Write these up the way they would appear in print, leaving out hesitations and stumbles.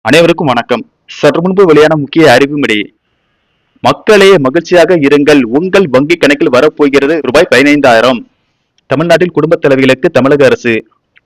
அனைவருக்கும் வணக்கம். சற்று முன்பு வெளியான முக்கிய அறிவின்படி, மக்களே மகிழ்ச்சியாக இருங்கள், உங்கள் வங்கி கணக்கில் வரப்போகிறது ரூபாய் 15,000. தமிழ்நாட்டில் குடும்ப தலைவிகளுக்கு தமிழக அரசு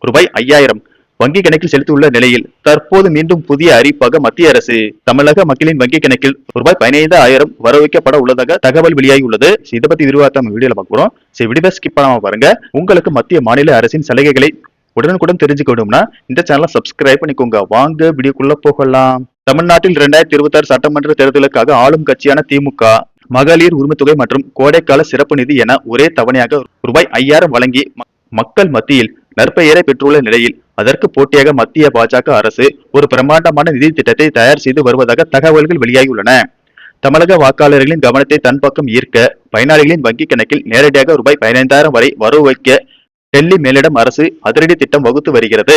ரூபாய் 5,000 வங்கி கணக்கில் செலுத்தியுள்ள நிலையில், தற்போது மீண்டும் புதிய அறிவிப்பாக மத்திய அரசு தமிழக மக்களின் வங்கி கணக்கில் ரூபாய் 15,000 வர வைக்கப்பட உள்ளதாக தகவல் வெளியாகி உள்ளது. இதை பத்தி விரிவாக வீடியோல பார்க்க போறோம். வீடியோ ஸ்கிப் பண்ணாம பாருங்க. உங்களுக்கு மத்திய மாநில அரசின் சலுகைகளை உடனுக்குடன் தெரிஞ்சுக்கணும்னா இந்த சேனலை சப்ஸ்கிரைப் பண்ணிக்கோங்க. வாங்க வீடியோக்குள்ள போகலாம். தமிழ்நாட்டில் 2026 சட்டமன்ற தேர்தலுக்காக ஆளும் கட்சியான திமுக மகளிர் உரிமைத்தொகை மற்றும் கோடைக்கால சிறப்பு நிதி என ஒரே தவணையாக ரூபாய் 5,000 வழங்கி மக்கள் மத்தியில் நற்பெயரை பெற்றுள்ள நிலையில், அதற்கு போட்டியாக மத்திய பாஜக அரசு ஒரு பிரம்மாண்டமான நிதி திட்டத்தை தயார் செய்து வருவதாக தகவல்கள் வெளியாகியுள்ளன. தமிழக வாக்காளர்களின் கவனத்தை தன் பக்கம் ஈர்க்க பயனாளிகளின் வங்கி கணக்கில் நேரடியாக ரூபாய் 15,000 வரை வரவு வைக்க டெல்லி மேலிடம் அரசு அதிரடி திட்டம் வகுத்து வருகிறது.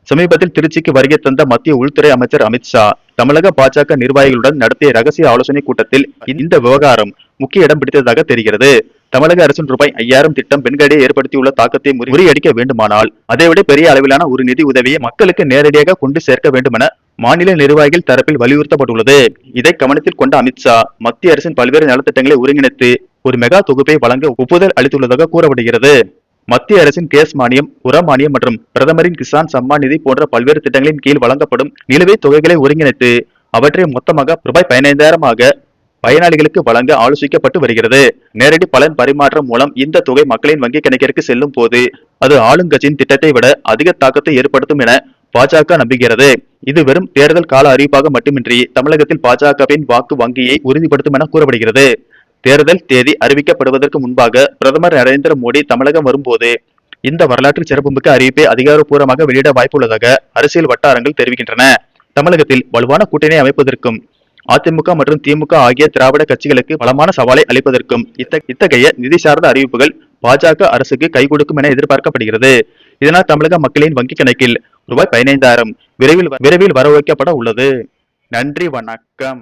சமீபத்தில் திருச்சிக்கு வருகை தந்த மத்திய உள்துறை அமைச்சர் அமித்ஷா தமிழக பாஜக நிர்வாகிகளுடன் நடத்திய ரகசிய ஆலோசனை கூட்டத்தில் இந்த விவகாரம் முக்கிய இடம் பிடித்ததாக தெரிகிறது. தமிழக அரசின் ரூபாய் 5,000 திட்டம் பெண்களிடையே ஏற்படுத்தியுள்ள தாக்கத்தை முறியடிக்க வேண்டுமானால் அதைவிட பெரிய அளவிலான ஒரு நிதி உதவியை மக்களுக்கு நேரடியாக கொண்டு சேர்க்க வேண்டுமென மாநில நிர்வாகிகள் தரப்பில் வலியுறுத்தப்பட்டுள்ளது. இதை கவனத்தில் கொண்ட அமித்ஷா மத்திய அரசின் பல்வேறு நலத்திட்டங்களை ஒருங்கிணைத்து ஒரு மெகா தொகுப்பை வழங்க ஒப்புதல் அளித்துள்ளதாக கூறப்படுகிறது. மத்திய அரசின் கேஸ் மானியம், உர மானியம் மற்றும் பிரதமரின் கிசான் சம்மான் நிதி போன்ற பல்வேறு திட்டங்களின் கீழ் வழங்கப்படும் நிலுவைத் தொகைகளை ஒருங்கிணைத்து அவற்றை மொத்தமாக ரூபாய் 15,000 பயனாளிகளுக்கு வழங்க ஆலோசிக்கப்பட்டு வருகிறது. நேரடி பலன் பரிமாற்றம் மூலம் இந்த தொகை மக்களின் வங்கி கணக்கிற்கு செல்லும் போது அது ஆளுங்கட்சியின் திட்டத்தை விட அதிக தாக்கத்தை ஏற்படுத்தும் என பாஜக நம்புகிறது. இது வெறும் தேர்தல் கால அறிவிப்பாக மட்டுமின்றி தமிழகத்தில் பாஜகவின் வாக்கு வங்கியை உறுதிப்படுத்தும் என கூறப்படுகிறது. தேர்தல் தேதி அறிவிக்கப்படுவதற்கு முன்பாக பிரதமர் நரேந்திர மோடி தமிழகம் வரும்போது இந்த வரலாற்று சிறப்புமிக்க அறிவிப்பை அதிகாரப்பூர்வமாக வெளியிட வாய்ப்புள்ளதாக அரசியல் வட்டாரங்கள் தெரிவிக்கின்றன. தமிழகத்தில் வலுவான கூட்டணி அமைப்பதற்கும் அதிமுக மற்றும் திமுக ஆகிய திராவிட கட்சிகளுக்கு பலமான சவாலை அளிப்பதற்கும் இத்தகைய நிதி சார்ந்த அறிவிப்புகள் பாஜக அரசுக்கு கை கொடுக்கும் என எதிர்பார்க்கப்படுகிறது. இதனால் தமிழக மக்களின் வங்கி கணக்கில் ரூபாய் 15,000 விரைவில் வரவு வைக்கப்பட உள்ளது. நன்றி, வணக்கம்.